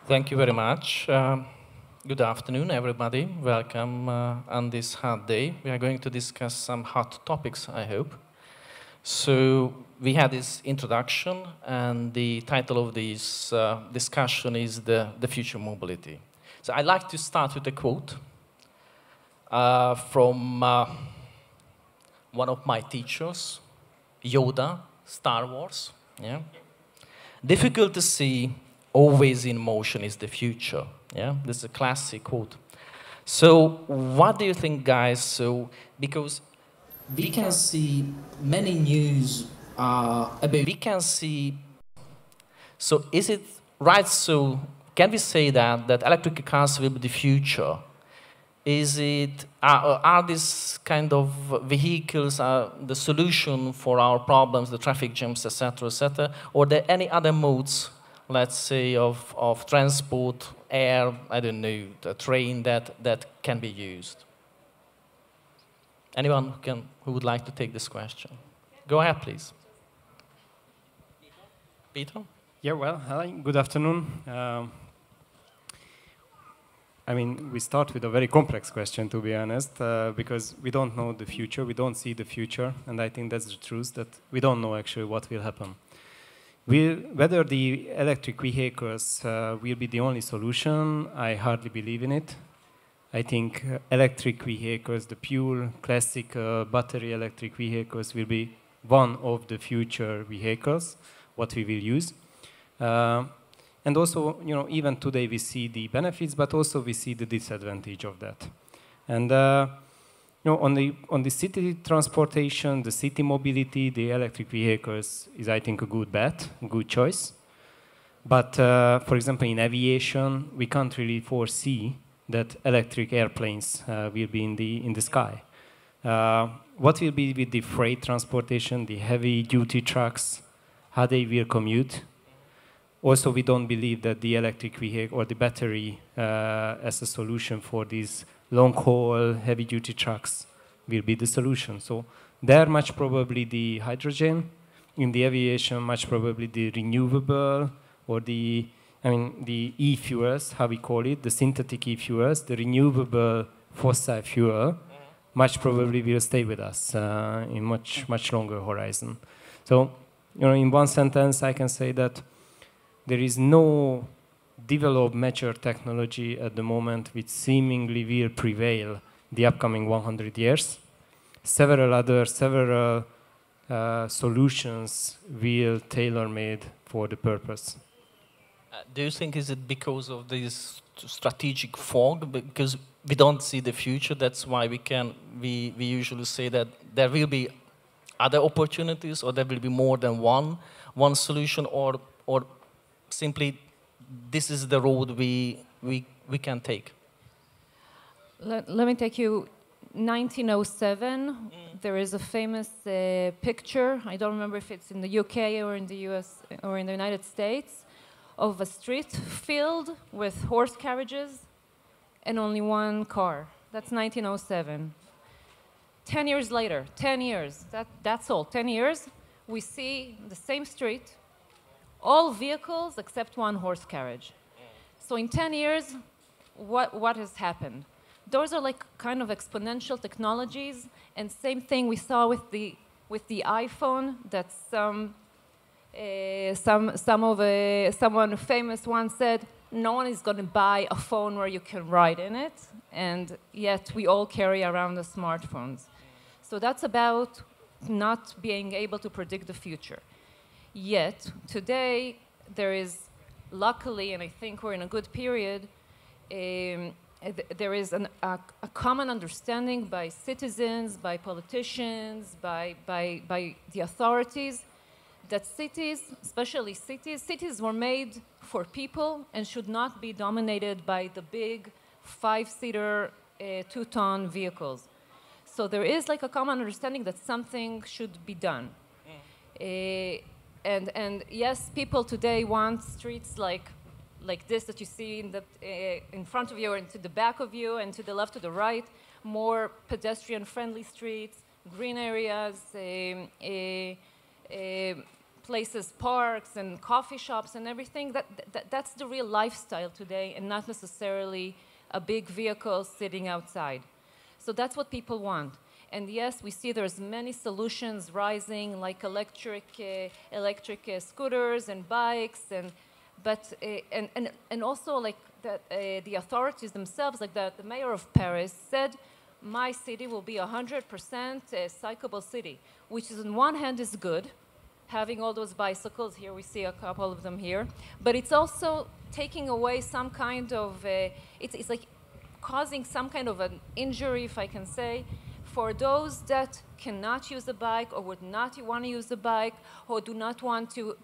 Thank you very much. Good afternoon, everybody. Welcome on this hot day. We are going to discuss some hot topics, I hope. So we had this introduction, and the title of this discussion is the future mobility. So I'd like to start with a quote from one of my teachers, Yoda, Star Wars. Yeah? Difficult to see, always in motion is the future. Yeah, this is a classic quote. So what do you think, guys? So because we can see many news about, we can see, so is it right? So can we say that electric cars will be the future? Is it, are these kind of vehicles the solution for our problems, the traffic jams, etc., or are there any other modes, let's say, of transport, air, I don't know, the train that can be used? Anyone who would like to take this question? Go ahead, please. Peter? Yeah, well, hi, good afternoon. I mean, we start with a very complex question, to be honest, because we don't know the future, we don't see the future, and I think that's the truth, that we don't know actually what will happen. Whether the electric vehicles will be the only solution, I hardly believe in it. I think electric vehicles, the pure classic battery electric vehicles will be one of the future vehicles, what we will use. And also, you know, even today we see the benefits, but also we see the disadvantage of that. And you know, on the city transportation, the city mobility, the electric vehicles is, I think, a good bet, a good choice. But for example, in aviation, we can't really foresee that electric airplanes will be in the sky. What will be with the freight transportation, the heavy-duty trucks, how they will commute? Also, we don't believe that the electric vehicle or the battery as a solution for these long-haul, heavy-duty trucks will be the solution. So there, much probably the hydrogen. In the aviation, much probably the renewable or the e-fuels, how we call it, the synthetic e-fuels, the renewable fossil fuel, much probably will stay with us in much longer horizon. So, you know, in one sentence, I can say that there is no developed mature technology at the moment which seemingly will prevail the upcoming 100 years. Several solutions will tailor-made for the purpose. Do you think is it because of this strategic fog? Because we don't see the future, that's why we usually say that there will be other opportunities, or there will be more than one solution, or simply this is the road we can take? Let me take you 1907. There is a famous picture, I don't remember if it's in the UK or in the US or in the United States, of a street filled with horse carriages and only one car. That's 1907. 10 years later, 10 years, that's all, 10 years, we see the same street, all vehicles except one horse carriage. So in 10 years, what has happened? Those are like kind of exponential technologies, and same thing we saw with the iPhone, that someone famous once said, no one is going to buy a phone where you can write in it, and yet we all carry around the smartphones. So that's about not being able to predict the future. Yet, today, there is, luckily, and I think we're in a good period, there is a common understanding by citizens, by politicians, by the authorities, that cities, especially cities were made for people and should not be dominated by the big 5-seater, 2-ton vehicles. So there is like a common understanding that something should be done. And yes, people today want streets like this that you see in front of you and to the back of you and to the left, to the right, more pedestrian-friendly streets, green areas, places, parks and coffee shops and everything, that's the real lifestyle today and not necessarily a big vehicle sitting outside. So that's what people want. And yes, we see there's many solutions rising, like electric scooters and bikes, and also like that the authorities themselves, like the mayor of Paris said, my city will be 100% a cyclable city, which is on one hand is good, having all those bicycles. Here we see a couple of them here, but it's also taking away some kind of, it's like causing some kind of an injury, if I can say, for those that cannot use a bike or would not want to use a bike or do not want to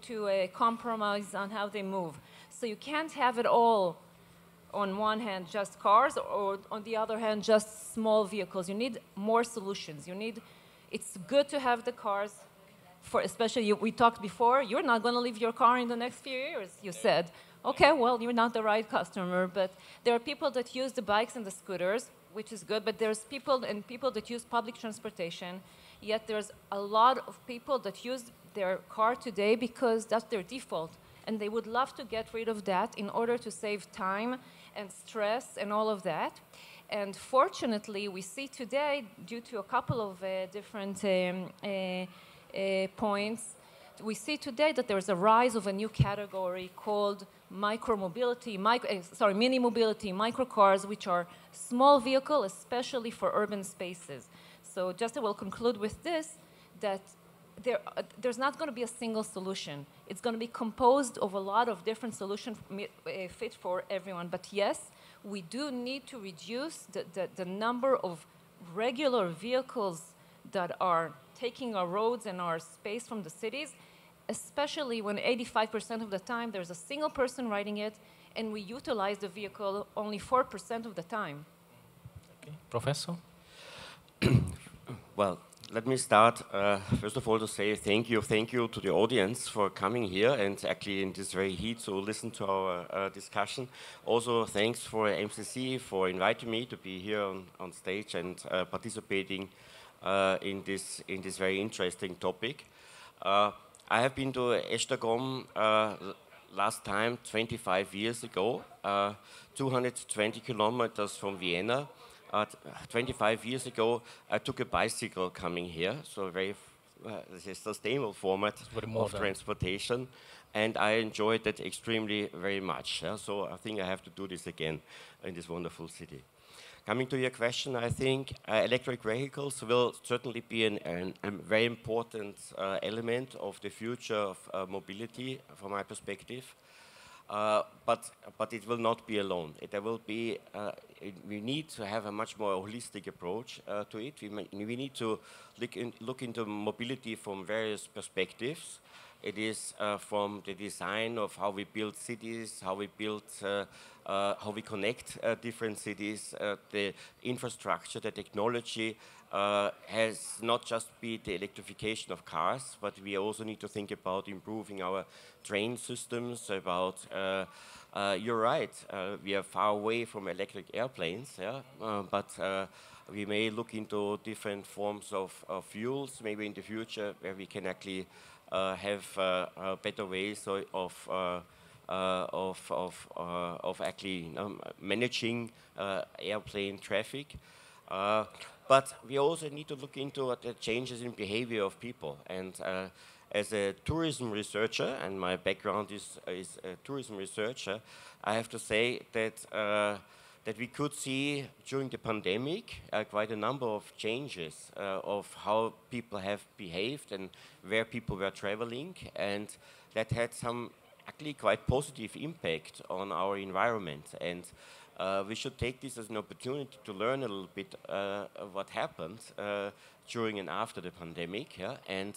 compromise on how they move. So you can't have it all on one hand just cars or on the other hand just small vehicles. You need more solutions. It's good to have the cars, for especially we talked before, you're not going to leave your car in the next few years, you said. Okay, well, you're not the right customer, but there are people that use the bikes and the scooters, which is good, but there's people that use public transportation, yet there's a lot of people that use their car today because that's their default, and they would love to get rid of that in order to save time and stress and all of that. And fortunately, we see today, due to a couple of different points, we see today that there's a rise of a new category called micro-mobility, mini-mobility, microcars, which are small vehicle, especially for urban spaces. So just I will conclude with this, that there's not going to be a single solution. It's going to be composed of a lot of different solutions fit for everyone. But yes, we do need to reduce the number of regular vehicles that are taking our roads and our space from the cities, especially when 85% of the time there's a single person riding it and we utilize the vehicle only 4% of the time. Okay. Professor? Well, let me start, first of all, to say thank you to the audience for coming here and actually in this very heat to listen to our discussion. Also, thanks for MCC for inviting me to be here on stage and participating in this very interesting topic. I have been to Esztergom last time 25 years ago, 220 kilometers from Vienna. 25 years ago, I took a bicycle coming here, so a very sustainable format of transportation, and I enjoyed that extremely very much. So I think I have to do this again in this wonderful city. Coming to your question, I think electric vehicles will certainly be a very important element of the future of mobility, from my perspective. But it will not be alone. There will be. We need to have a much more holistic approach to it. We need to look into mobility from various perspectives. It is from the design of how we build cities, how we connect different cities, the infrastructure, the technology has not just been the electrification of cars, but we also need to think about improving our train systems, about, you're right, we are far away from electric airplanes, yeah? But we may look into different forms of fuels, maybe in the future, where we can actually have better ways of actually managing airplane traffic. But we also need to look into the changes in behavior of people. And as a tourism researcher, and my background is a tourism researcher, I have to say that we could see during the pandemic quite a number of changes of how people have behaved and where people were traveling, and that had some actually quite positive impact on our environment. And we should take this as an opportunity to learn a little bit what happened during and after the pandemic, yeah? And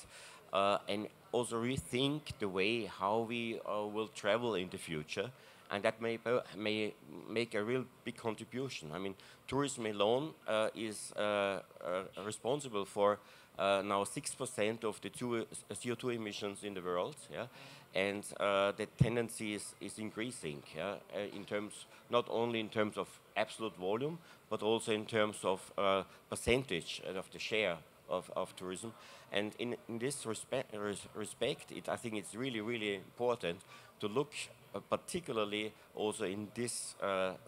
also rethink the way how we will travel in the future. And that may make a real big contribution. I mean, tourism alone is responsible for now 6% of the CO2 emissions in the world, yeah? And the tendency is increasing, yeah? In terms, not only in terms of absolute volume, but also in terms of percentage of the share of tourism. And in this respect, I think it's really, really important to look particularly also in this,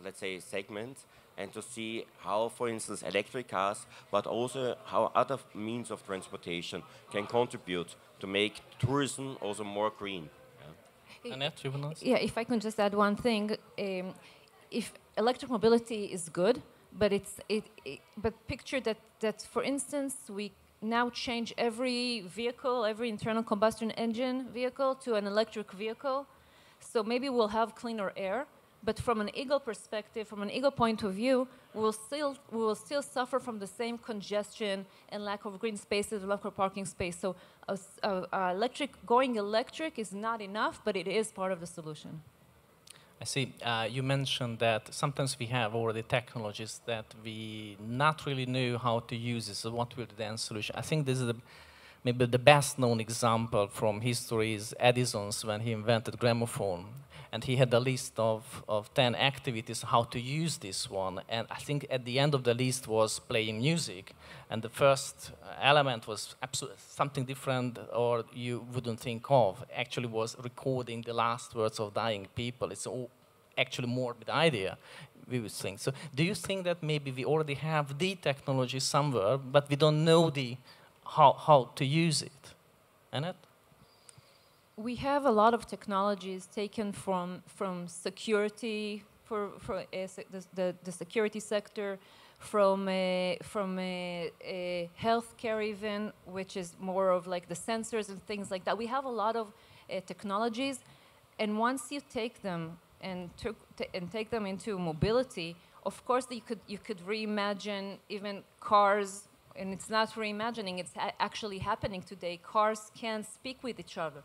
let's say, segment, and to see how, for instance, electric cars, but also how other means of transportation can contribute to make tourism also more green. Annette, you want to? Yeah, if I can just add one thing, if electric mobility is good, but but picture that for instance we now change every vehicle, every internal combustion engine vehicle to an electric vehicle, so maybe we'll have cleaner air. But from an ego perspective, from an ego point of view, we will still suffer from the same congestion and lack of green spaces, lack of parking space. So going electric is not enough, but it is part of the solution. I see. You mentioned that sometimes we have already technologies that we not really knew how to use it. So what will be the end solution? I think this is maybe the best known example from history is Edison's when he invented gramophone. And he had a list of 10 activities how to use this one. And I think at the end of the list was playing music. And the first element was absolutely something different or you wouldn't think of. Actually was recording the last words of dying people. It's actually more the idea we would think. So do you think that maybe we already have the technology somewhere, but we don't know how to use it? Annette? We have a lot of technologies taken from security, for the security sector, from healthcare even, which is more of like the sensors and things like that. We have a lot of technologies, and once you take them and take them into mobility, of course you could reimagine even cars, and it's not reimagining; it's actually happening today. Cars can speak with each other.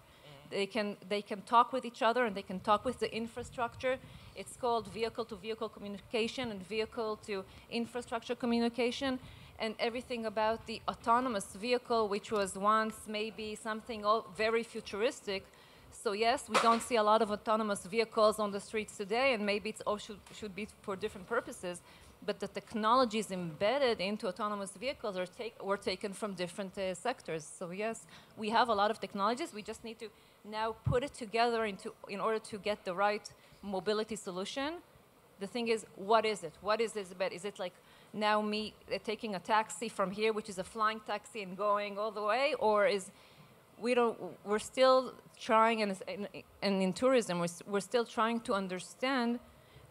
They can talk with each other and they can talk with the infrastructure. It's called vehicle-to-vehicle communication and vehicle-to-infrastructure communication, and everything about the autonomous vehicle, which was once maybe something very futuristic. So yes, we don't see a lot of autonomous vehicles on the streets today, and maybe it's all should be for different purposes. But the technologies embedded into autonomous vehicles were taken from different sectors. So yes, we have a lot of technologies. We just need to now put it together in order to get the right mobility solution. The thing is, what is it? What is this about? Is it like now me taking a taxi from here, which is a flying taxi, and going all the way, or is we're still trying, and in tourism, we're still trying to understand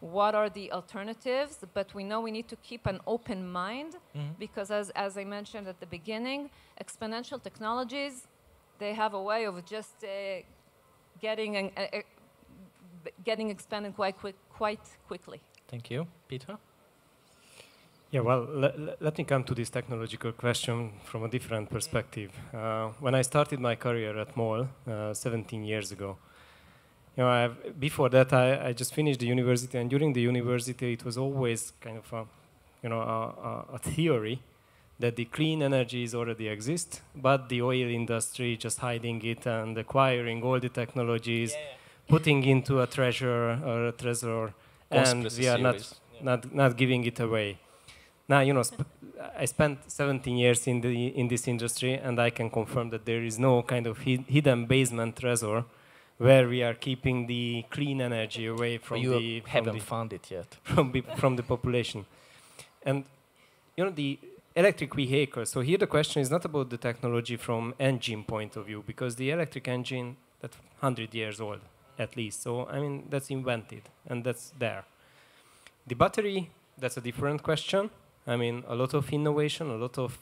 what are the alternatives, but we know we need to keep an open mind, because as I mentioned at the beginning, exponential technologies, they have a way of just getting expanded quite quickly. Thank you. Peter? Yeah, well, let me come to this technological question from a different perspective. When I started my career at MOL 17 years ago, before that, I just finished the university, and during the university, it was always kind of a theory that the clean energies already exist, but the oil industry just hiding it and acquiring all the technologies, putting into a treasure or a treasure, and we are not giving it away. Now, I spent 17 years in this industry, and I can confirm that there is no kind of hidden basement treasure where we are keeping the clean energy away from haven't found it yet. From the population. And the electric vehicles, so here the question is not about the technology from engine point of view, because the electric engine, that's 100 years old at least, so I mean that's invented and that's there. The battery, that's a different question. I mean, a lot of innovation, a lot of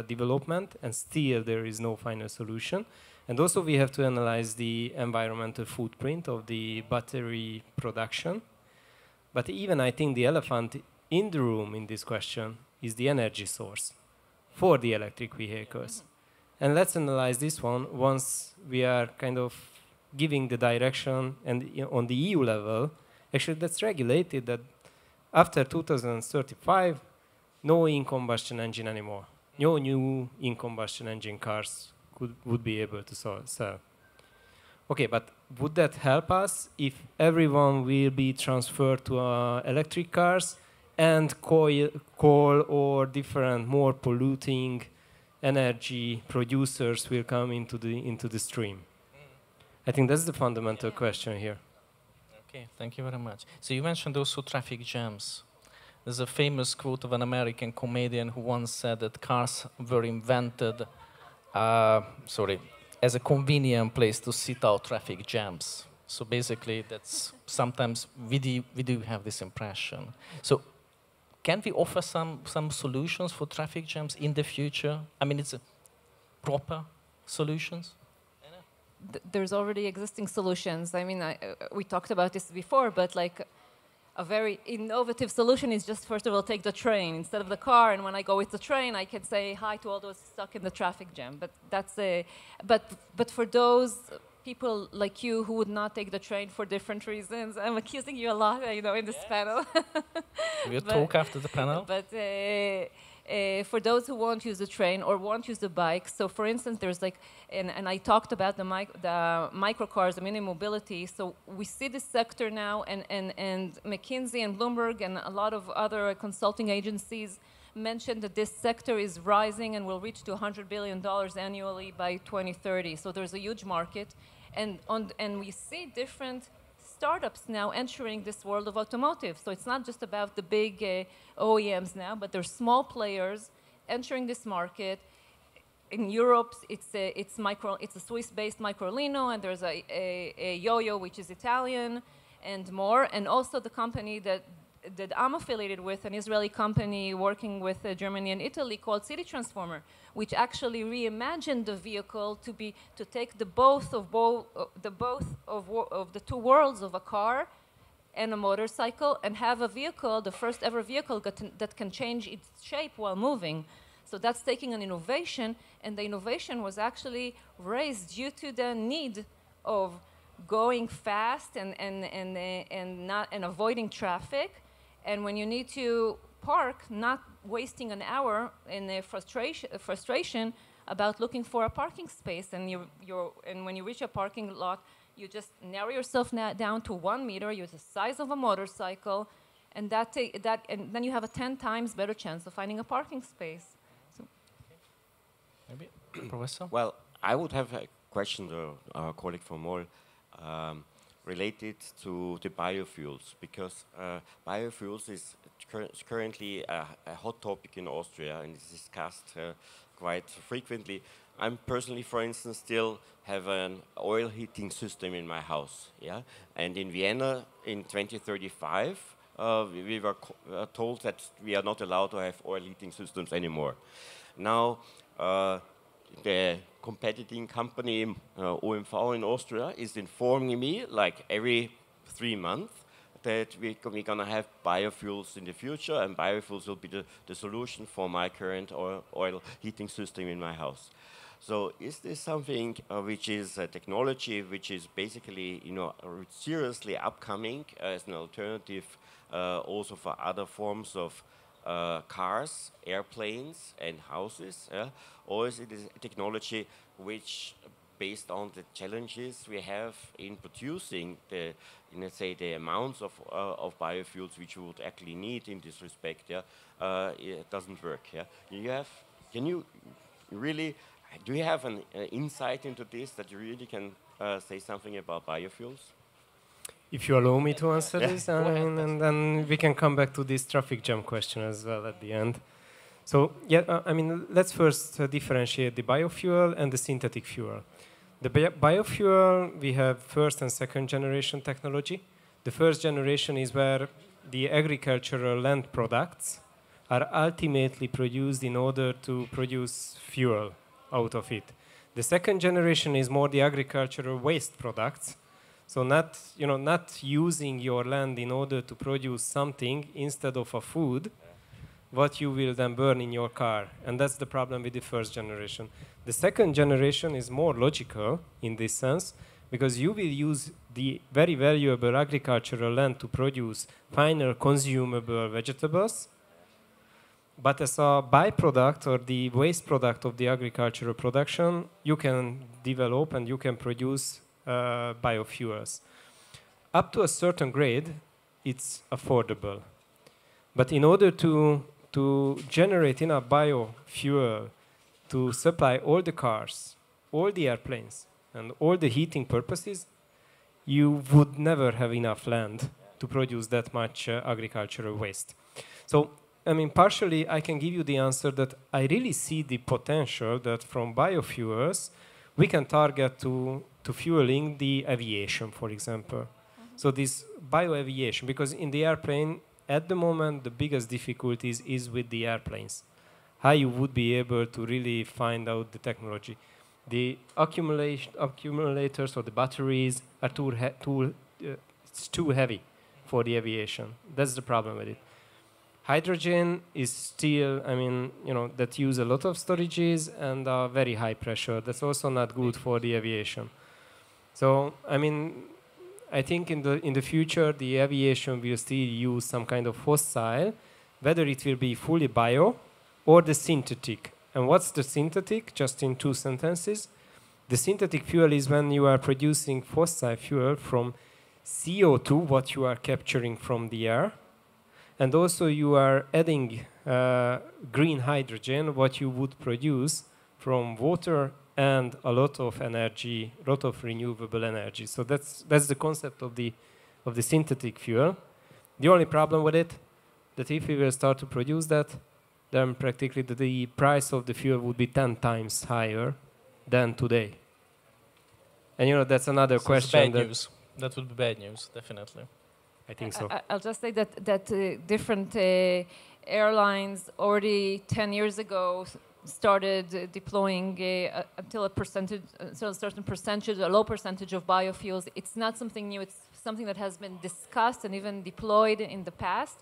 development, and still there is no final solution. And also we have to analyze the environmental footprint of the battery production. But even I think the elephant in the room in this question is the energy source for the electric vehicles. And let's analyze this one once we are kind of giving the direction, and on the EU level, actually that's regulated that after 2035, no in-combustion engine anymore. No new in-combustion engine cars would be able to sell. Okay, but would that help us if everyone will be transferred to electric cars and coal or different more polluting energy producers will come into the stream? I think that's the fundamental question here. Okay, thank you very much. So you mentioned also traffic jams. There's a famous quote of an American comedian who once said that cars were invented, as a convenient place to sit out traffic jams. So basically, that's sometimes we do have this impression. So can we offer some solutions for traffic jams in the future? I mean, it's a proper solutions? There's already existing solutions. I mean, we talked about this before, but like a very innovative solution is just, first of all, take the train instead of the car. And when I go with the train, I can say hi to all those stuck in the traffic jam. But that's but for those people like you who would not take the train for different reasons, I'm accusing you a lot, in this panel. We'll talk after the panel. But for those who won't use the train or won't use the bike, so for instance, there's like, and I talked about the microcars, the mini mobility. So we see this sector now, and McKinsey and Bloomberg and a lot of other consulting agencies mentioned that this sector is rising and will reach to $100 billion annually by 2030. So there's a huge market, and we see different startups now entering this world of automotive. So it's not just about the big OEMs now, but there's small players entering this market. In Europe, it's a Swiss-based Microlino, and there's a Yo-Yo, which is Italian, and more. And also the company that I'm affiliated with, an Israeli company working with Germany and Italy called City Transformer, which actually reimagined the vehicle to take the both of the two worlds of a car and a motorcycle, and have a vehicle, the first ever vehicle that can change its shape while moving. So that's taking an innovation, and the innovation was actually raised due to the need of going fast and avoiding traffic. And when you need to park, not wasting an hour in a frustration about looking for a parking space. And when you reach a parking lot, you just narrow yourself down to 1 meter. You're the size of a motorcycle, and and then you have a 10 times better chance of finding a parking space. So. Maybe, Professor? Well, I would have a question to our colleague from MOL. Related to the biofuels, because biofuels is currently a hot topic in Austria and is discussed quite frequently. I'm personally, for instance, still have an oil heating system in my house, yeah. And in Vienna, in 2035, we were told that we are not allowed to have oil heating systems anymore. Now, the competing company OMV in Austria is informing me, like every 3 months, that we're going to have biofuels in the future, and biofuels will be the solution for my current oil heating system in my house. So is this something which is a technology which is basically, seriously upcoming as an alternative also for other forms of cars, airplanes, and houses, or is it a technology which, based on the challenges we have in producing the amounts of biofuels which you would actually need in this respect, it doesn't work. Yeah, do you have an insight into this that you really can say something about biofuels? If you allow me to answer this, and then we can come back to this traffic jam question as well at the end. So, let's first differentiate the biofuel and the synthetic fuel. The biofuel, we have first and second generation technology. The first generation is where the agricultural land products are ultimately produced in order to produce fuel out of it. The second generation is more the agricultural waste products. So not using your land in order to produce something instead of a food, what you will then burn in your car. And that's the problem with the first generation. The second generation is more logical in this sense, because you will use the very valuable agricultural land to produce final consumable vegetables, but as a byproduct or the waste product of the agricultural production, you can develop and you can produce biofuels. Up to a certain grade, it's affordable. But in order to generate enough biofuel to supply all the cars, all the airplanes, and all the heating purposes, you would never have enough land to produce that much agricultural waste. So, I mean, partially I can give you the answer that I really see the potential that from biofuels we can target to fueling the aviation, for example. So this bioaviation, because in the airplane, at the moment, the biggest difficulties is with the airplanes. How you would be able to really find out the technology. The accumulators or the batteries are it's too heavy for the aviation. That's the problem with it. Hydrogen is still, I mean, you know, that use a lot of storages and are very high pressure. That's also not good for the aviation. So, I mean, I think in the future, the aviation will still use some kind of fossil, whether it will be fully bio or the synthetic. And what's the synthetic? Just in 2 sentences. The synthetic fuel is when you are producing fossil fuel from CO2, what you are capturing from the air. And also you are adding green hydrogen, what you would produce from water and a lot of energy, a lot of renewable energy. So that's the concept of the synthetic fuel. The only problem with it, that if we will start to produce that, then practically the price of the fuel would be 10 times higher than today. And you know, that's another question. Bad news. That would be bad news, definitely. I think so. I'll just say that different airlines already 10 years ago started deploying until a certain percentage, a low percentage of biofuels. It's not something new. It's something that has been discussed and even deployed in the past.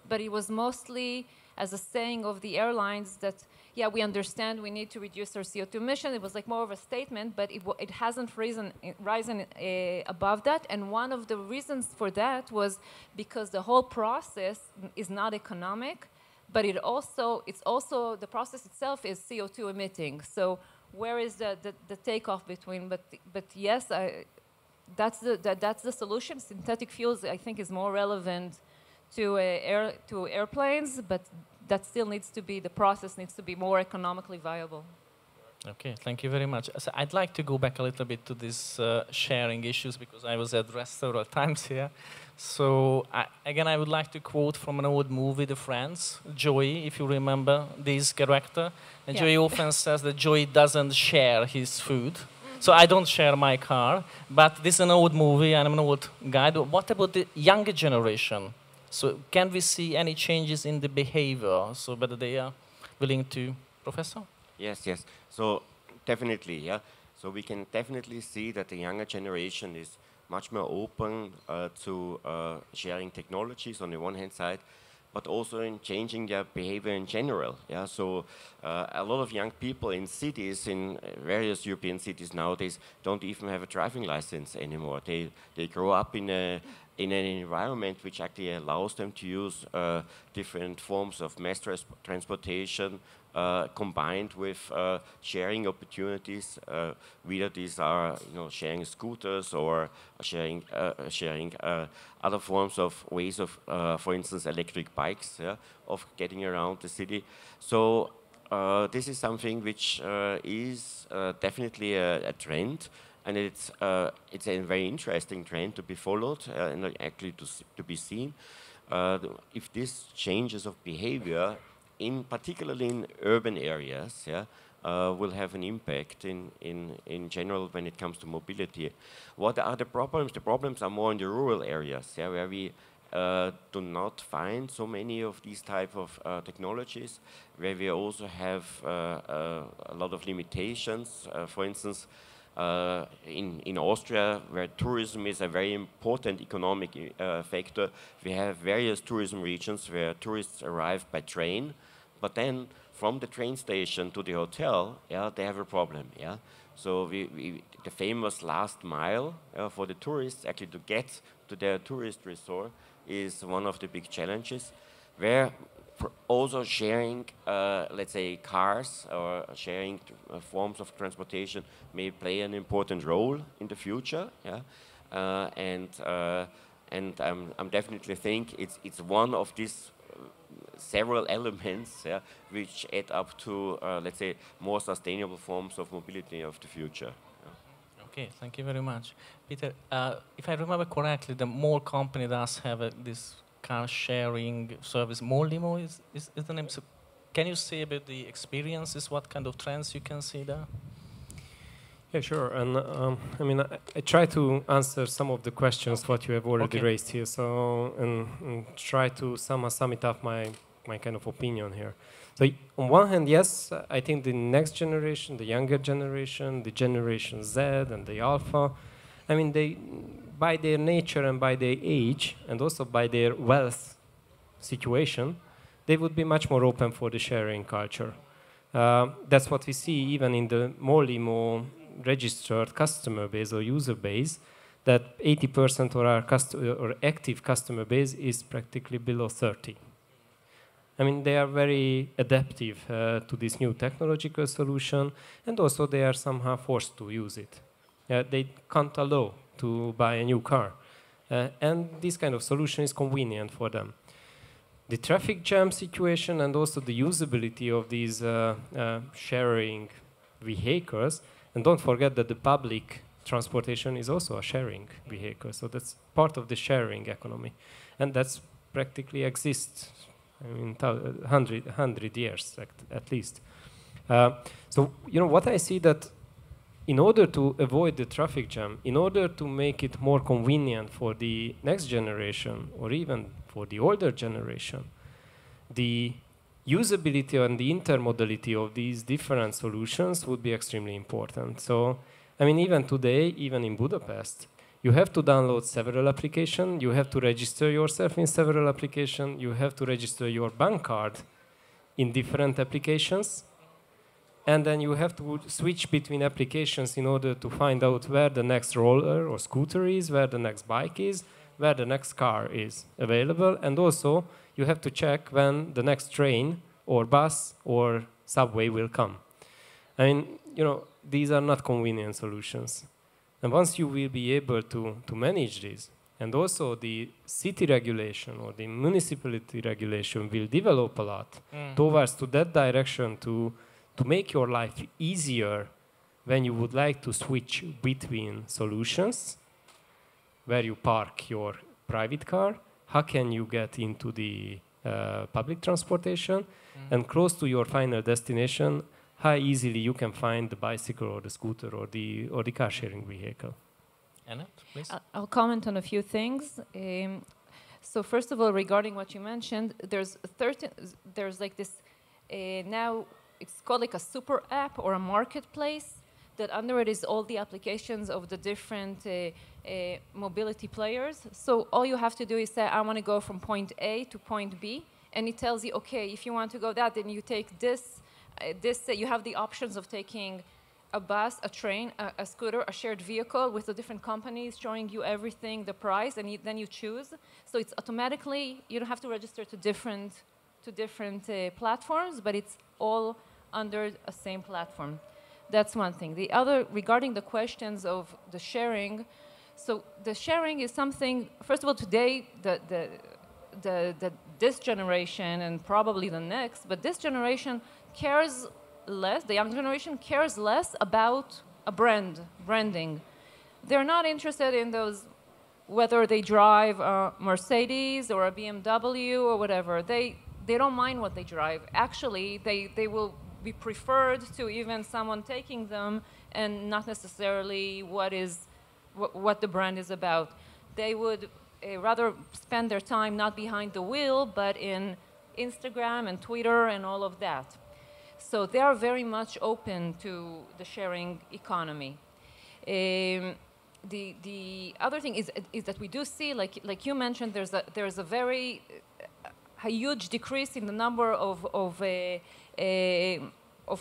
But it was mostly as a saying of the airlines that, yeah, we understand we need to reduce our CO2 emission. It was like more of a statement, but it hasn't risen above that. And one of the reasons for that was because the whole process is not economic, but it's also the process itself is CO2 emitting. So where is the takeoff between? But yes, that's the solution. Synthetic fuels, I think, is more relevant to airplanes, but that still needs to be, the process needs to be more economically viable. Okay, thank you very much. So I'd like to go back a little bit to these sharing issues because I was addressed several times here. So again, I would like to quote from an old movie, The Friends, Joey, if you remember this character. And yeah. Joey often says that Joey doesn't share his food. So I don't share my car, but this is an old movie and I'm an old guy. What about the younger generation? So can we see any changes in the behavior, so whether they are willing to, Professor? Yes, yes. So definitely, yeah. So we can definitely see that the younger generation is much more open to sharing technologies on the one hand side, but also in changing their behavior in general. Yeah. So a lot of young people in cities, in various European cities nowadays, don't even have a driving license anymore. They grow up in an environment which actually allows them to use different forms of mass transportation combined with sharing opportunities, whether these are sharing scooters or sharing other forms of ways of, for instance, electric bikes, yeah, of getting around the city. So this is something which is definitely a trend. And it's a very interesting trend to be followed and actually to be seen. If these changes of behavior, particularly in urban areas, yeah, will have an impact in general when it comes to mobility. What are the problems? The problems are more in the rural areas, yeah, where we do not find so many of these type of technologies, where we also have a lot of limitations. For instance, in Austria, where tourism is a very important economic factor, we have various tourism regions where tourists arrive by train, but then from the train station to the hotel, yeah, they have a problem. Yeah, so the famous last mile for the tourists actually to get to their tourist resort is one of the big challenges, where also sharing, let's say, cars or sharing forms of transportation may play an important role in the future. Yeah, and I'm definitely think it's one of these several elements which add up to, let's say, more sustainable forms of mobility of the future. Okay, thank you very much. Peter, if I remember correctly, the MOL company does have this car sharing service. MOL is the name. So can you say about the experiences, what kind of trends you can see there? Yeah, sure. And I mean, I try to answer some of the questions what you have already raised here. So, and try to sum it up my kind of opinion here. So, on one hand, yes, I think the next generation, the younger generation, the Generation Z and the Alpha, I mean, they, by their nature and by their age, and also by their wealth situation, they would be much more open for the sharing culture. That's what we see even in the MOL registered customer base or user base, that 80% of our active customer base is practically below 30. I mean, they are very adaptive to this new technological solution, and also they are somehow forced to use it. They can't allow to buy a new car. And this kind of solution is convenient for them. The traffic jam situation and also the usability of these sharing vehicles. And don't forget that the public transportation is also a sharing vehicle. So that's part of the sharing economy. And that's practically exists, I mean, 100 years at least. So, you know, what I see that in order to avoid the traffic jam, in order to make it more convenient for the next generation or even for the older generation, the usability and the intermodality of these different solutions would be extremely important. So, I mean, even today, even in Budapest, you have to download several applications, you have to register yourself in several applications, you have to register your bank card in different applications, and then you have to switch between applications in order to find out where the next roller or scooter is, where the next bike is, where the next car is available, and also you have to check when the next train or bus or subway will come. I mean, you know, these are not convenient solutions. And once you will be able to manage this, and also the city regulation or the municipality regulation will develop a lot towards to that direction to make your life easier when you would like to switch between solutions, where you park your private car, how can you get into the public transportation, and close to your final destination, how easily you can find the bicycle or the scooter or the car sharing vehicle. Anna, please. I'll comment on a few things. So first of all, regarding what you mentioned, there's like this, now it's called like a super app or a marketplace, that under it is all the applications of the different mobility players. So all you have to do is say, I want to go from point A to point B, and it tells you, okay, if you want to go that, then you take this, you have the options of taking a bus, a train, a scooter, a shared vehicle with the different companies showing you everything, the price, and then you choose. So it's automatically, you don't have to register to different platforms, but it's all under a same platform. That's one thing. The other, regarding the questions of the sharing, so the sharing is something, first of all, today, this generation and probably the next, but this generation cares less, the young generation cares less about a branding. They're not interested in those, whether they drive a Mercedes or a BMW or whatever. They don't mind what they drive. Actually, they will be preferred to even someone taking them, and not necessarily what the brand is about. They would rather spend their time not behind the wheel, but in Instagram and Twitter and all of that. So they are very much open to the sharing economy. The other thing is that we do see, like you mentioned, there's a very a huge decrease in the number of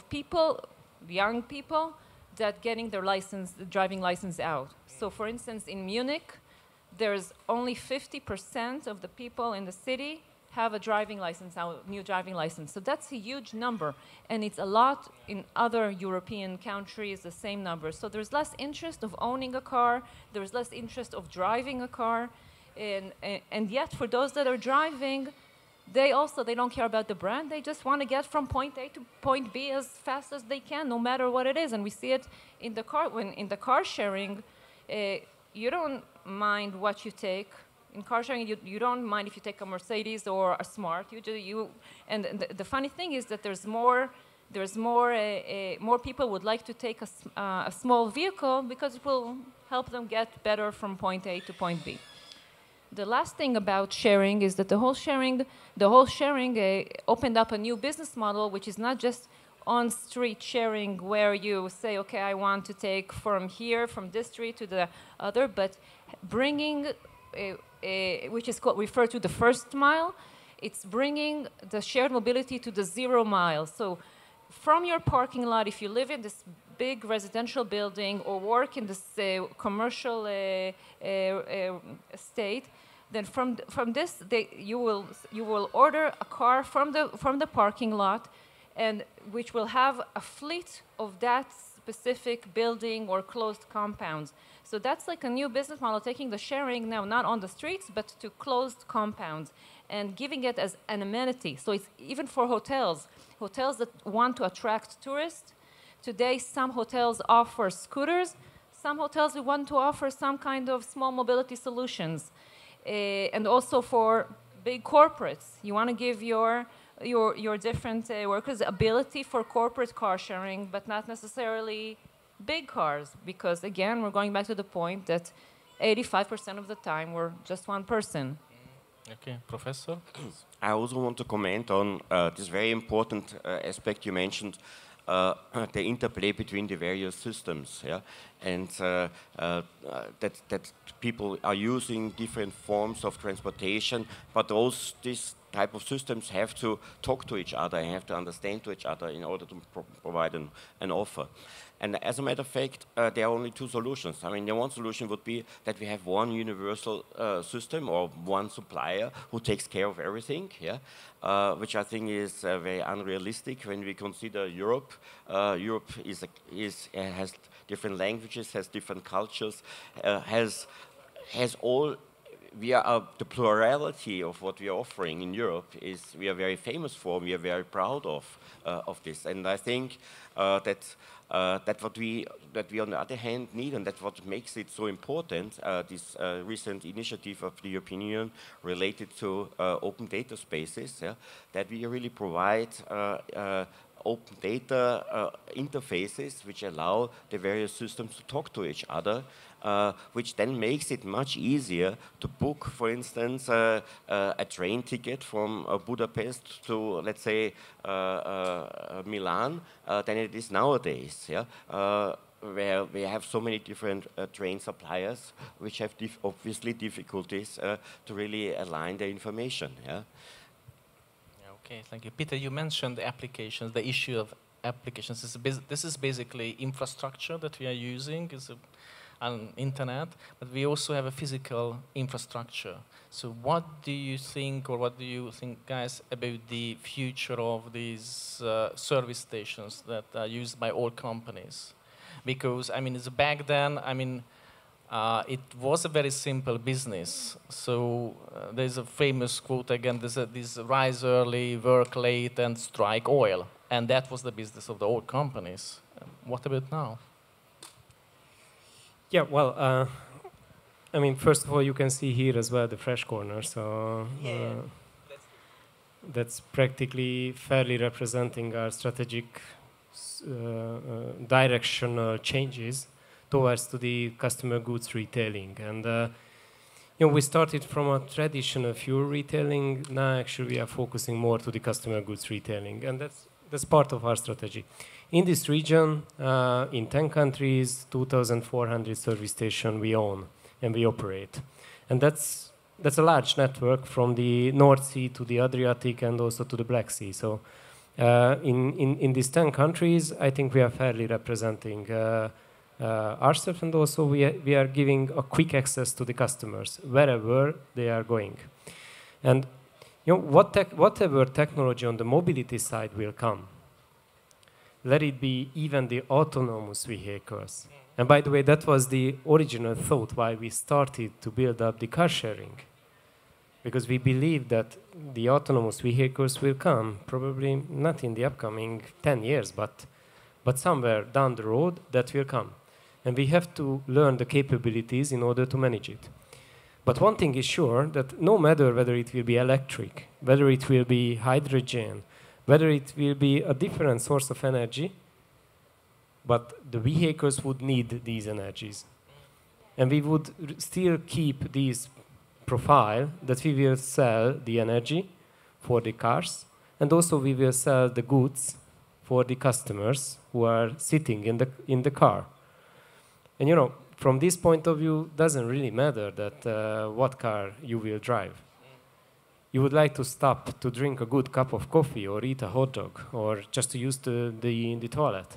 people, young people, that getting their driving license out. So for instance, in Munich, there's only 50% of the people in the city have a driving license, new driving license. So that's a huge number. And it's a lot in other European countries, the same number. So there's less interest of owning a car. There's less interest of driving a car. And yet, for those that are driving, they don't care about the brand. They just want to get from point A to point B as fast as they can, no matter what it is. And we see it in the car, when in the car sharing, you don't mind what you take. In car sharing, you don't mind if you take a Mercedes or a Smart. And the funny thing is that there's more people would like to take a small vehicle because it will help them get better from point A to point B. The last thing about sharing is that the whole sharing opened up a new business model, which is not just on-street sharing where you say, okay, I want to take from here, from this street to the other, but bringing, which is referred to the first mile, it's bringing the shared mobility to the 0 mile. So from your parking lot, if you live in this big residential building or work in this commercial estate, then from this you will order a car from the parking lot, and which will have a fleet of that specific building or closed compounds. So that's like a new business model, taking the sharing now not on the streets but to closed compounds and giving it as an amenity. So it's even for hotels that want to attract tourists. Today, some hotels offer scooters. Some hotels want to offer some kind of small mobility solutions. And also for big corporates, you want to give your different workers ability for corporate car sharing, but not necessarily big cars, because again, we're going back to the point that 85% of the time we're just one person. Okay, Professor? I also want to comment on this very important aspect you mentioned, the interplay between the various systems, yeah? And that people are using different forms of transportation, but these type of systems have to talk to each other and have to understand to each other in order to provide an offer. And as a matter of fact, there are only two solutions. I mean, the one solution would be that we have one universal system or one supplier who takes care of everything, yeah? Which I think is very unrealistic when we consider Europe. Europe has different languages, has different cultures, has all. The plurality of what we are offering in Europe we are very famous for. We are very proud of this, and I think that what we on the other hand need, and that's what makes it so important. This recent initiative of the European Union related to open data spaces, yeah, that we really provide open data interfaces which allow the various systems to talk to each other, which then makes it much easier to book, for instance, a train ticket from Budapest to, let's say, Milan than it is nowadays, yeah? Where we have so many different train suppliers which have obviously difficulties to really align the information, yeah? Okay, thank you. Peter, you mentioned applications, the issue of applications. This is basically infrastructure that we are using, is an internet, but we also have a physical infrastructure. So what do you think, guys, about the future of these service stations that are used by all companies? Because, I mean, back then, I mean, it was a very simple business. So there's a famous quote again, this rise early, work late, and strike oil. And that was the business of the old companies. What about now? Yeah, well, I mean, first of all, you can see here as well the fresh corner. So that's practically fairly representing our strategic directional changes towards to the customer goods retailing. And you know, we started from a traditional fuel retailing. Now actually we are focusing more to the customer goods retailing, and that's part of our strategy. In this region, in 10 countries, 2,400 service stations we own and we operate. And that's a large network from the North Sea to the Adriatic and also to the Black Sea. So in these 10 countries, I think we are fairly representing ourselves, and also we are giving a quick access to the customers wherever they are going. And you know, whatever technology on the mobility side will come, let it be even the autonomous vehicles. And by the way, that was the original thought why we started to build up the car sharing. because we believe that the autonomous vehicles will come, probably not in the upcoming 10 years, but somewhere down the road that will come. And we have to learn the capabilities in order to manage it. But one thing is sure, that no matter whether it will be electric, whether it will be hydrogen, whether it will be a different source of energy, but the vehicles would need these energies. And we would still keep this profile that we will sell the energy for the cars, and also we will sell the goods for the customers who are sitting in the car. And you know, from this point of view, doesn't really matter that what car you will drive. You would like to stop to drink a good cup of coffee or eat a hot dog or just to use the toilet.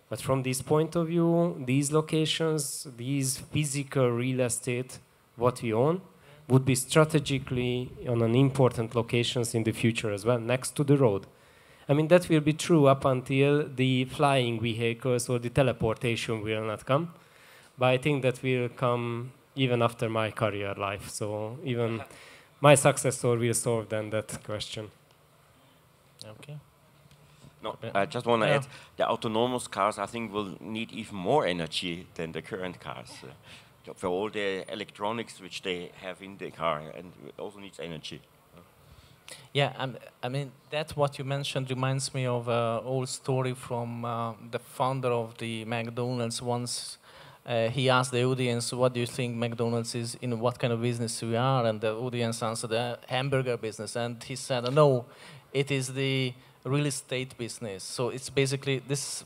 But from this point of view, these locations, these physical real estate, what we own, would be strategically on an important locations in the future as well, next to the road. I mean, that will be true up until the flying vehicles or the teleportation will not come. But I think that will come even after my career life. So even my successor will solve then that question. Okay. No, I just want to add, the autonomous cars, I think, will need even more energy than the current cars. For all the electronics which they have in the car, and it also needs energy. Yeah, I mean, that what you mentioned reminds me of an old story from the founder of the McDonald's. Once he asked the audience, what do you think McDonald's is, in what kind of business we are? And the audience answered, the hamburger business. And he said, no, it is the real estate business. So it's basically this,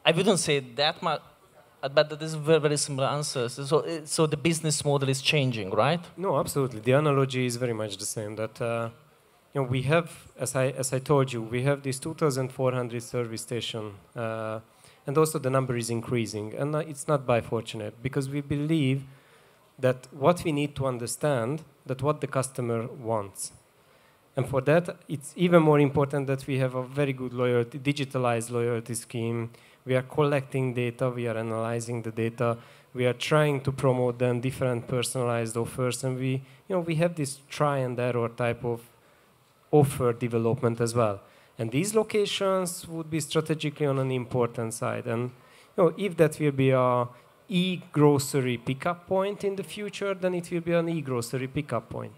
I wouldn't say that much, but that is very, very similar answers. So the business model is changing, right? No, absolutely. The analogy is very much the same. That you know, we have, as I told you, we have this 2,400 service station, and also the number is increasing. And it's not by fortunate, because we believe that what we need to understand, that what the customer wants. And for that, it's even more important that we have a very good loyalty, digitalized loyalty scheme. We are collecting data, we are analyzing the data, we are trying to promote them different personalized offers, and we have this try and error type of offer development as well. And these locations would be strategically on an important side. And if that will be a e-grocery pickup point in the future, then it will be an e-grocery pickup point.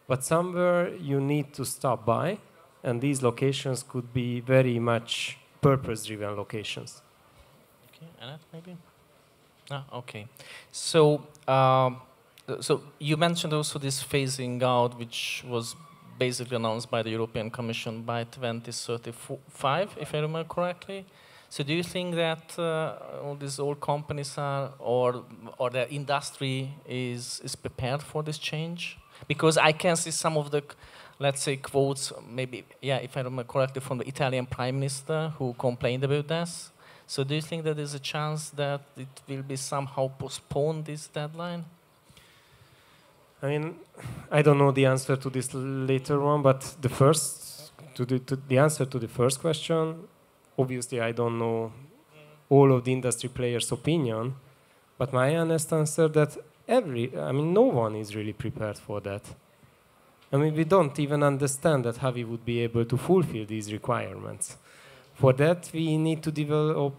But somewhere you need to stop by, and these locations could be very much purpose-driven locations. Okay, Annette, maybe? Okay. So, so you mentioned also this phasing out, which was basically announced by the European Commission by 2035, if I remember correctly. So do you think that all these old companies are, or the industry is prepared for this change? Because I can see some of the, let's say, quotes, maybe, yeah, if I remember correctly, from the Italian Prime Minister who complained about this. So do you think that there's a chance that it will be somehow postponed, this deadline? I mean, I don't know the answer to this later one, but the answer to the first question, obviously I don't know all of the industry players' opinion, but my honest answer that no one is really prepared for that. I mean, we don't even understand that how we would be able to fulfill these requirements. For that, we need to develop,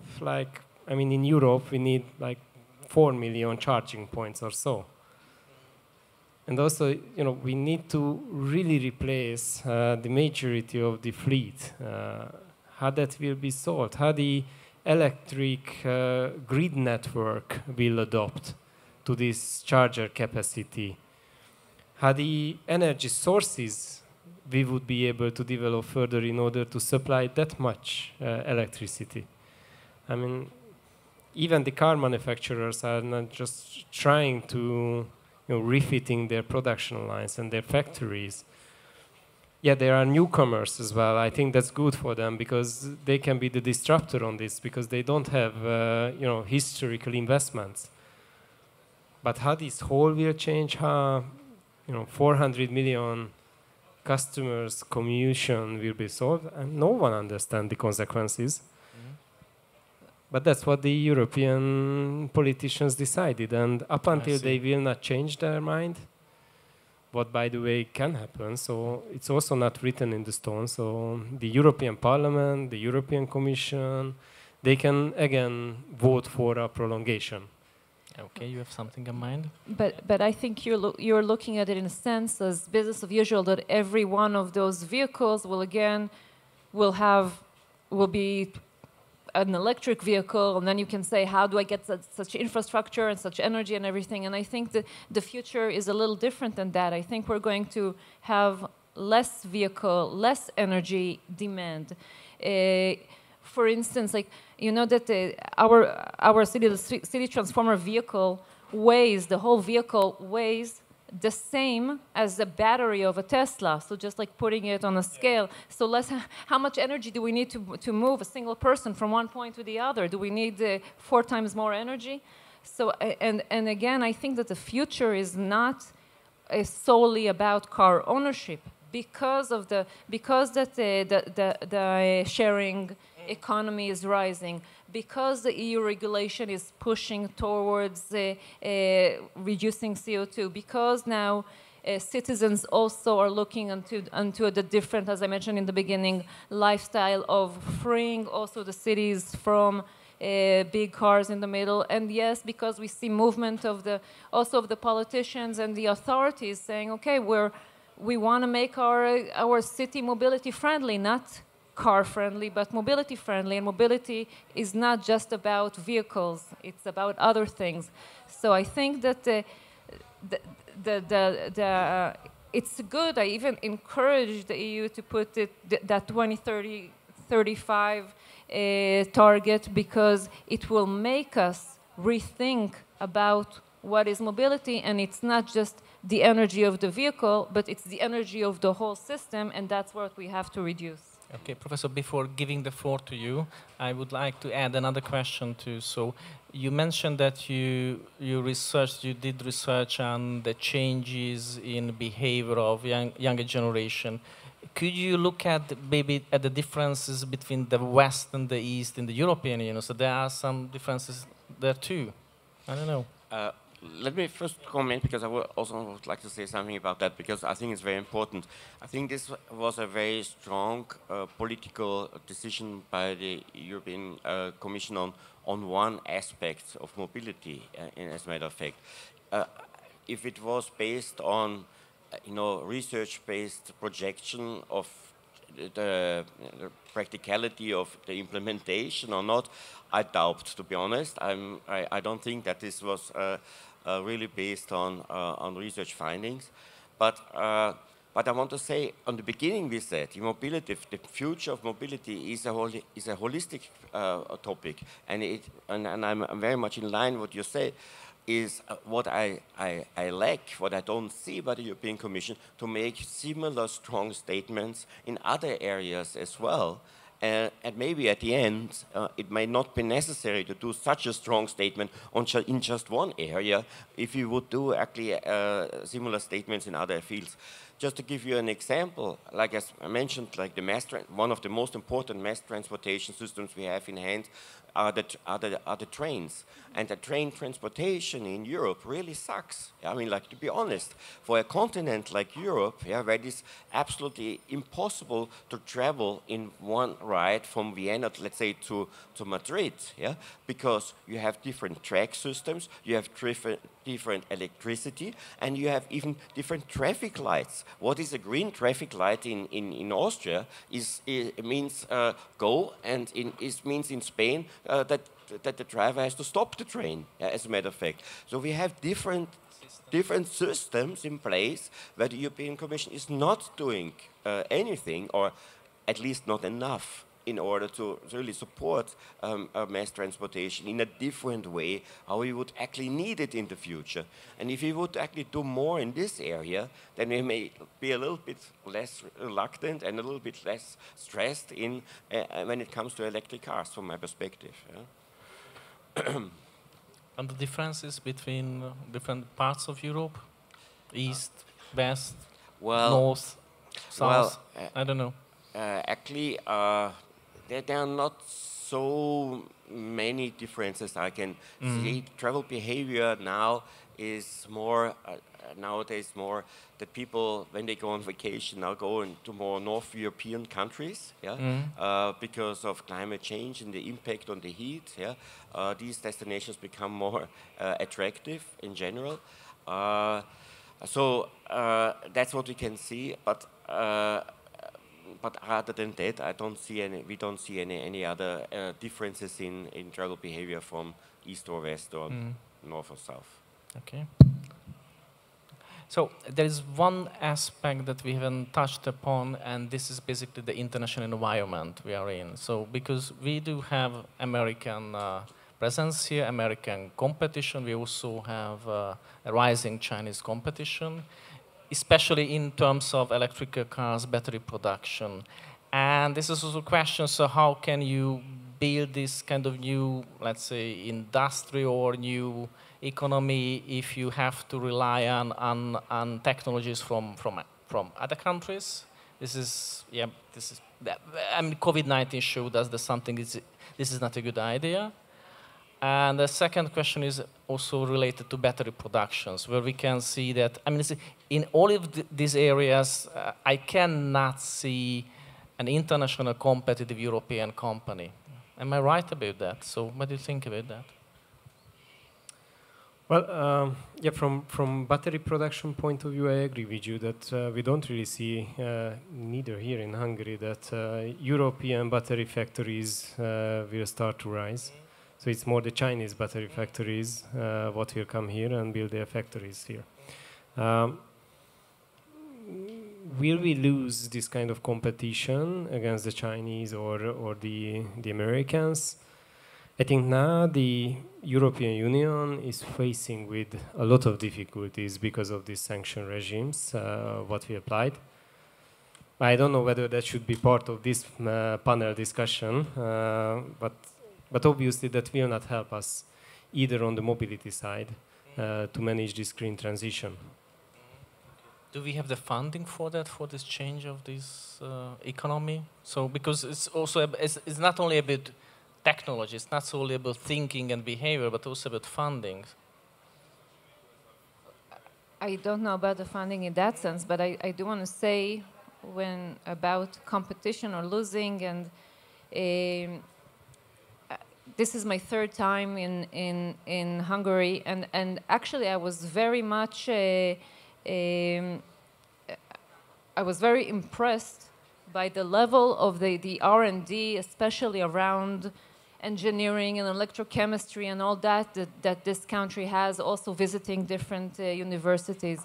in Europe, we need 4 million charging points or so. And also, we need to really replace the majority of the fleet. How that will be solved, how the electric grid network will adopt to this charger capacity, how the energy sources we would be able to develop further in order to supply that much electricity. I mean, even the car manufacturers are not just trying to refitting their production lines and their factories. Yeah, there are newcomers as well. I think that's good for them because they can be the disruptor on this because they don't have historical investments. But how this whole will change, how 400 million customers' commutation will be solved, and no one understands the consequences. Mm-hmm. But that's what the European politicians decided, and up until they will not change their mind, what, by the way, can happen. So it's also not written in the stone. So the European Parliament, the European Commission, they can again vote for a prolongation. Okay, you have something in mind? But I think you're looking at it in a sense as business of usual, that every one of those vehicles will be an electric vehicle, and then you can say, how do I get such infrastructure and such energy and everything? And I think that the future is a little different than that. I think we're going to have less vehicle, less energy demand. For instance, like, you know that our city transformer vehicle weighs, the whole vehicle weighs the same as the battery of a Tesla. So just like putting it on a scale. So how much energy do we need to move a single person from one point to the other? Do we need 4 times more energy? So, and again, I think that the future is not solely about car ownership, because that the sharing economy is rising, because the EU regulation is pushing towards reducing CO2, because now citizens also are looking into the different, as I mentioned in the beginning, lifestyle of freeing also the cities from big cars in the middle. And yes, because we see movement of the politicians and the authorities saying, okay, we want to make our city mobility friendly, not car friendly, but mobility friendly. And mobility is not just about vehicles, it's about other things. So I think that it's good. I even encourage the EU to put that 2030, 35 target, because it will make us rethink about what is mobility, and it's not just the energy of the vehicle, but it's the energy of the whole system, and that's what we have to reduce. Okay, Professor, before giving the floor to you, I would like to add another question too. So you mentioned that you did research on the changes in behavior of younger generation. Could you look at maybe at the differences between the West and the East in the European Union? So there are some differences there too. I don't know. Let me first comment, because I would like to say something about that, because I think it's very important. I think this was a very strong political decision by the European Commission on one aspect of mobility, as a matter of fact. If it was based on research-based projection of the practicality of the implementation or not, I doubt, to be honest. I don't think that this was really based on research findings. But I want to say, on the beginning we said, mobility, the future of mobility is a holistic topic, and I'm very much in line with what you say. Is what I lack, what I don't see by the European Commission, to make similar strong statements in other areas as well. And maybe at the end, it may not be necessary to do such a strong statement in just one area if you would do actually similar statements in other fields. Just to give you an example, like as I mentioned, like one of the most important mass transportation systems we have in hand are the trains. And the train transportation in Europe really sucks. I mean, like, to be honest, for a continent like Europe, where it is absolutely impossible to travel in one ride from Vienna, let's say, to Madrid, because you have different track systems, you have different electricity, and you have even different traffic lights. What is a green traffic light in Austria it means go, and it means in Spain that the driver has to stop the train, as a matter of fact. So we have different systems in place where the European Commission is not doing anything, or at least not enough, in order to really support mass transportation in a different way, how we would actually need it in the future. And if we would actually do more in this area, then we may be a little bit less reluctant and a little bit less stressed when it comes to electric cars, from my perspective. And the differences between different parts of Europe? East, West, North, South? I don't know. Actually, there are not so many differences I can see. Travel behavior now is more nowadays more that people, when they go on vacation, now go into more North European countries, yeah, because of climate change and the impact on the heat. Yeah, these destinations become more attractive in general. So that's what we can see, but other than that, I don't see any. We don't see any other differences in travel behavior from east or west or north or south. Okay. So there is one aspect that we haven't touched upon, and this is basically the international environment we are in. So because we do have American presence here, American competition, we also have a rising Chinese competition, especially in terms of electrical cars, battery production. And this is also a question, so how can you build this kind of new, let's say, industry or new economy if you have to rely on technologies from other countries? This is, yeah, I mean, COVID-19 showed us that this is not a good idea. And the second question is also related to battery productions, where we can see that, I mean, in all of these areas, I cannot see an international competitive European company. Am I right about that? So what do you think about that? Well, yeah, from battery production point of view, I agree with you that we don't really see, neither here in Hungary, that European battery factories will start to rise. So it's more the Chinese battery factories what will come here and build their factories here. Will we lose this kind of competition against the Chinese or the Americans? I think now the European Union is facing with a lot of difficulties because of these sanction regimes, what we applied. I don't know whether that should be part of this panel discussion, but obviously that will not help us either on the mobility side to manage this green transition. Do we have the funding for that, for this change of this economy? So because it's also, it's not only about technology, it's not solely about thinking and behavior, but also about funding. I don't know about the funding in that sense, but I do want to say about competition or losing, and this is my third time in Hungary, and actually I was very much I was very impressed by the level of the R&D, especially around engineering and electrochemistry and all that this country has, also visiting different universities.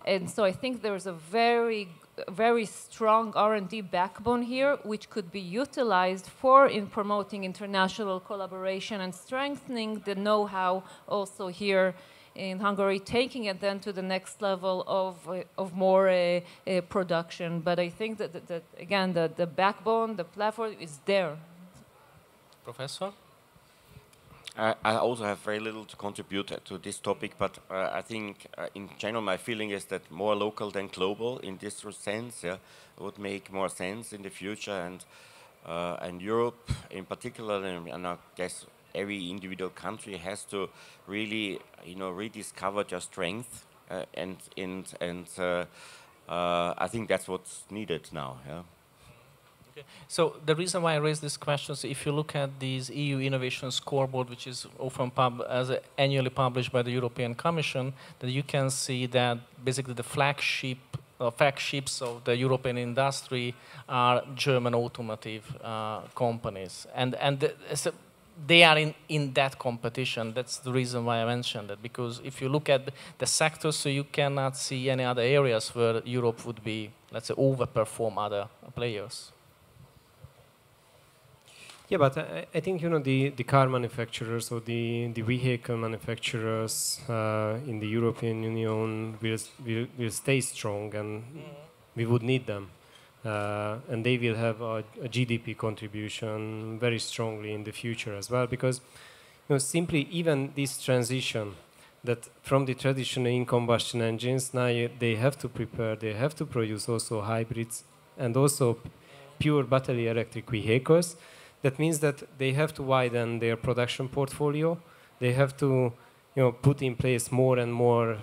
And so I think there's a very strong R&D backbone here, which could be utilized in promoting international collaboration and strengthening the know-how also here in Hungary, taking it then to the next level of more production. But I think that again, the backbone, the platform is there. Professor? I also have very little to contribute to this topic, but I think in general my feeling is that more local than global in this sense would make more sense in the future, and Europe in particular, and I guess every individual country has to really rediscover their strength, and I think that's what's needed now. Yeah. Okay. So the reason why I raise this question is if you look at this EU Innovation Scoreboard, which is often annually published by the European Commission, then you can see that basically the flagships of the European industry are German automotive companies, and they are in that competition. That's the reason why I mentioned that, because if you look at the sector, so you cannot see any other areas where Europe would be, let's say, overperform other players. Yeah, but I think the car manufacturers or the vehicle manufacturers in the European Union will stay strong, and we would need them, and they will have a GDP contribution very strongly in the future as well, because simply even this transition that from the traditional combustion engines, now they have to produce also hybrids and also pure battery electric vehicles. That means that they have to widen their production portfolio. They have to put in place more and more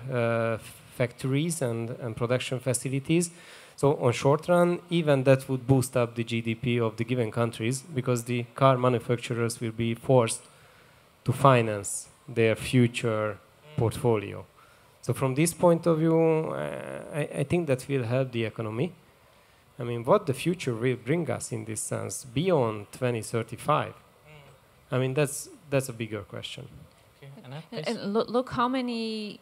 factories and production facilities. So on short run, even that would boost up the GDP of the given countries, because the car manufacturers will be forced to finance their future portfolio. So from this point of view, I think that will help the economy. I mean, what the future will bring us in this sense beyond 2035? I mean, that's a bigger question. Okay. And look how many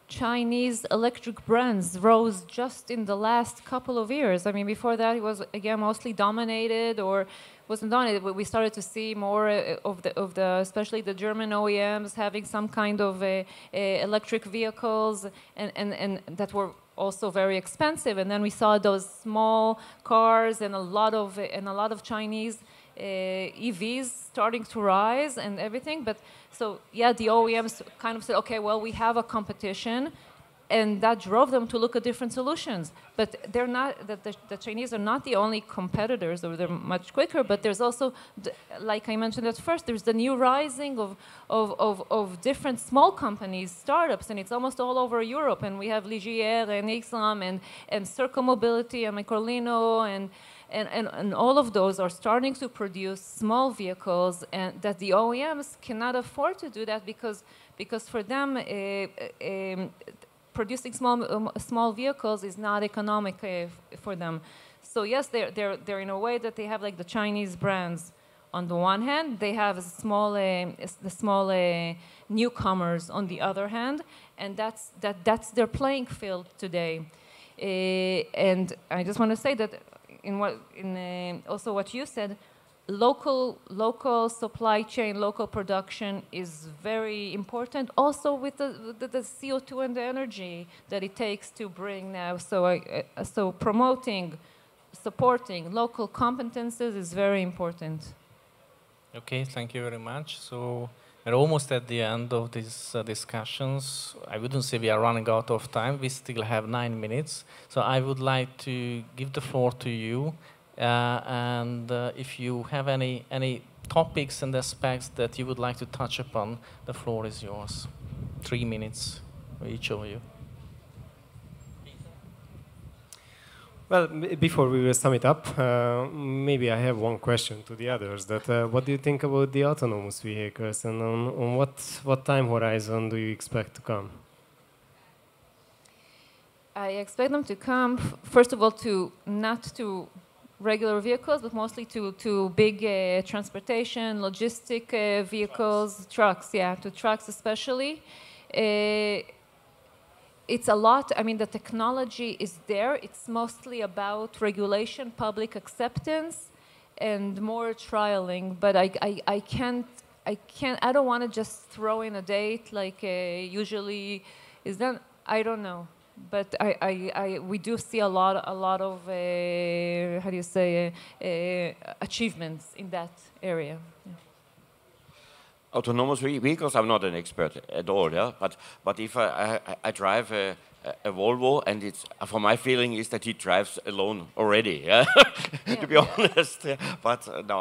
Chinese electric brands rose just in the last couple of years. I mean, before that, it was again mostly dominated, or wasn't dominated. But we started to see more of the, especially the German OEMs having some kind of electric vehicles, and that were also very expensive. And then we saw those small cars and a lot of Chinese EVs starting to rise and everything. But so yeah, the OEMs kind of said, okay, well, we have a competition, and that drove them to look at different solutions. But they're not, the Chinese are not the only competitors, or they're much quicker, but there's also, like I mentioned at first, there's the new rising of different small companies, startups, and it's almost all over Europe. And we have Ligier and Ixam and Circle Mobility and Microlino and all of those are starting to produce small vehicles, and that the OEMs cannot afford to do that because for them producing small vehicles is not economic for them. So yes, they're in a way that they have like the Chinese brands. On the one hand, they have the small newcomers on the other hand, and that's their playing field today. And I just want to say that also what you said, local supply chain, local production is very important. Also with the CO2 and the energy that it takes to bring now. So promoting, supporting local competences is very important. Okay, thank you very much. So we're almost at the end of these discussions. I wouldn't say we are running out of time. We still have 9 minutes. So I would like to give the floor to you. And if you have any topics and aspects that you would like to touch upon, the floor is yours. 3 minutes for each of you. Well, before we will sum it up, maybe I have one question to the others. That what do you think about the autonomous vehicles, and on what time horizon do you expect to come? I expect them to come, first of all, not to regular vehicles, but mostly to big transportation, logistic vehicles, trucks, to trucks especially. It's a lot, I mean, the technology is there. It's mostly about regulation, public acceptance, and more trialing. But I don't want to just throw in a date like usually is done. I don't know. But we do see a lot of how do you say achievements in that area. Yeah. Autonomous vehicles, I'm not an expert at all, yeah. But if I drive a Volvo, and it's, for my feeling is that he drives alone already, yeah. To be honest, yeah. But no,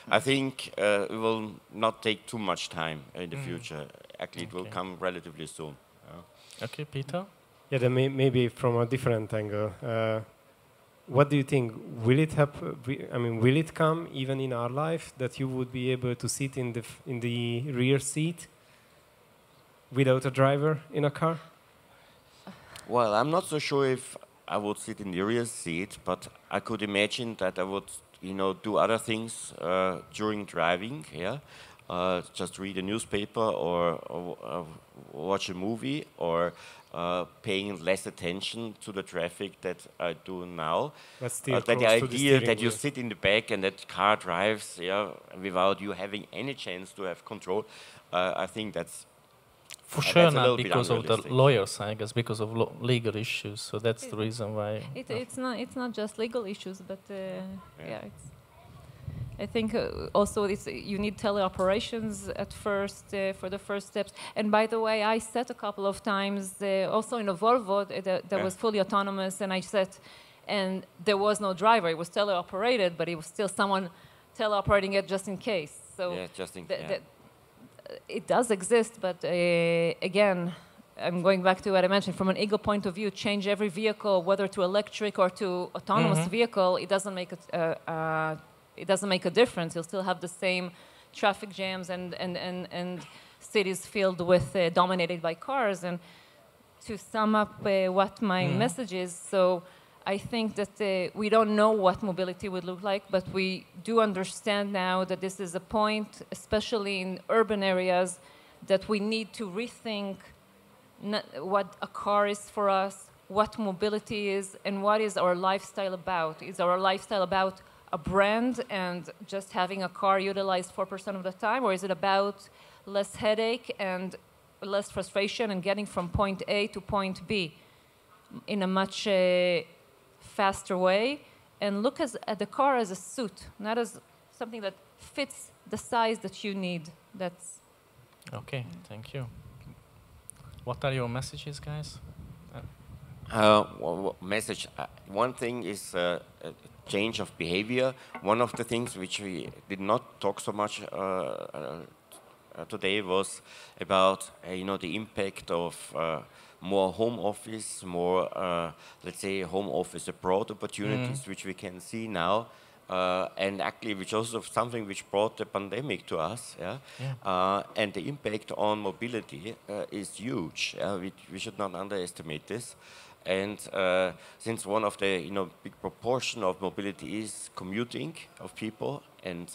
I think it will not take too much time in the future. Actually, it will come relatively soon. Yeah. Okay, Peter. Yeah, then maybe from a different angle. What do you think? Will it happen? I mean, will it come even in our life that you would be able to sit in the rear seat without a driver in a car? Well, I'm not so sure if I would sit in the rear seat, but I could imagine that I would, do other things during driving. Yeah, just read a newspaper or watch a movie, or paying less attention to the traffic that I do now. That the idea that you sit in the back and that car drives, without you having any chance to have control, I think that's for sure not because of the lawyers, I guess, because of legal issues. So that's the reason why. It's not just legal issues, but I think also you need teleoperations at first for the first steps. And by the way, I sat a couple of times also in a Volvo that was fully autonomous, and I sat, and there was no driver. It was teleoperated, but it was still someone teleoperating it just in case. So it does exist, but again, I'm going back to what I mentioned. From an ego point of view, change every vehicle, whether to electric or to autonomous vehicle, it doesn't make it doesn't make a difference. You'll still have the same traffic jams and cities filled with dominated by cars. And to sum up what my message is, so I think that we don't know what mobility would look like, but we do understand now that this is a point, especially in urban areas, that we need to rethink what a car is for us, what mobility is, and what is our lifestyle about. Is our lifestyle about a brand and just having a car utilized 4% of the time, or is it about less headache and less frustration and getting from point A to point B in a much faster way? And look at the car as a suit, not as something that fits the size that you need. That's okay. Thank you. What are your messages, guys? Message. One thing is change of behavior. One of the things which we did not talk so much today was about the impact of more home office, more let's say home office abroad opportunities which we can see now. And actually, which also something which brought the pandemic to us, and the impact on mobility is huge. We should not underestimate this. And since one of the big proportion of mobility is commuting of people, and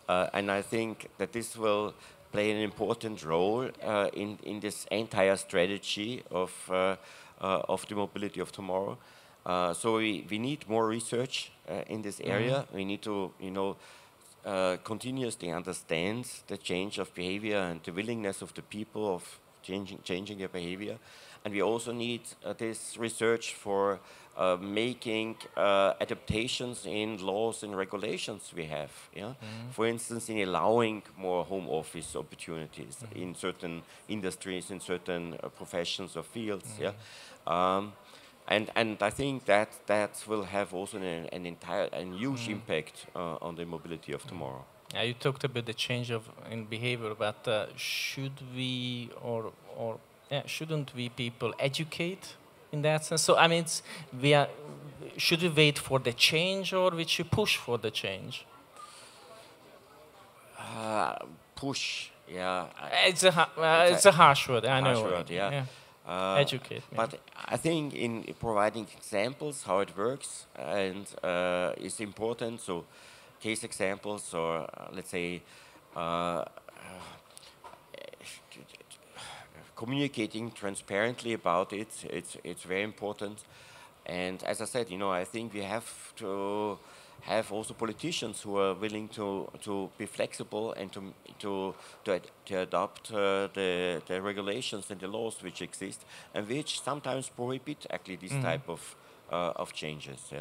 I think that this will play an important role in this entire strategy of the mobility of tomorrow. So we need more research in this area. We need to, continuously understand the change of behavior and the willingness of the people of changing their behavior. And we also need this research for making adaptations in laws and regulations we have. For instance, in allowing more home office opportunities in certain industries, in certain professions or fields. And I think that will have also a huge impact on the mobility of tomorrow. You talked about the change in behavior, but should we shouldn't we people educate in that sense? So I mean, should we wait for the change, or we should push for the change? Push, It's a harsh word. I know. Harsh word, educate. But I think in providing examples how it works and is important. So case examples, or let's say communicating transparently about it. It's very important. And as I said, I think we have to have also politicians who are willing to be flexible and to adopt the regulations and the laws which exist and which sometimes prohibit actually this type of changes.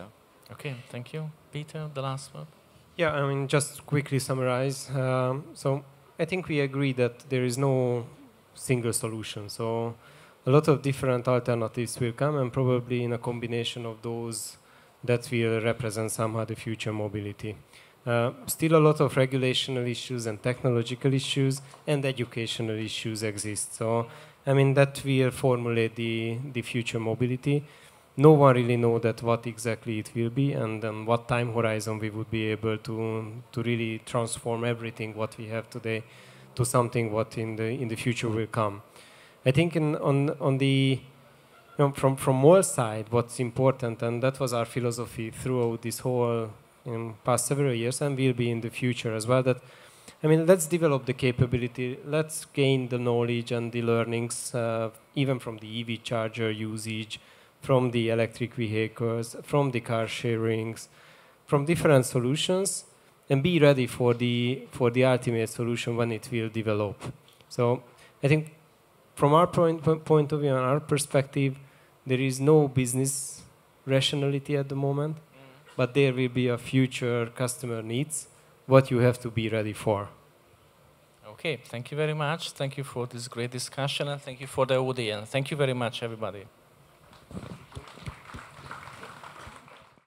Okay, thank you. Peter, the last word. Yeah, I mean, just quickly summarize. So I think we agree that there is no single solution. So a lot of different alternatives will come, and probably in a combination of those that will represent somehow the future mobility. Still a lot of regulational issues and technological issues and educational issues exist. So, I mean, that will formulate the future mobility. No one really knows that what exactly it will be, and then what time horizon we would be able to really transform everything what we have today to something what in the future will come. I think on the from MOL side, what's important, and that was our philosophy throughout this whole past several years, and will be in the future as well, that, I mean, let's develop the capability, let's gain the knowledge and the learnings, even from the EV charger usage, from the electric vehicles, from the car sharings, from different solutions, and be ready for the ultimate solution when it will develop. So I think from our point of view and our perspective, there is no business rationality at the moment, but there will be a future customer needs, what you have to be ready for. Okay, thank you very much. Thank you for this great discussion, and thank you for the audience. Thank you very much, everybody.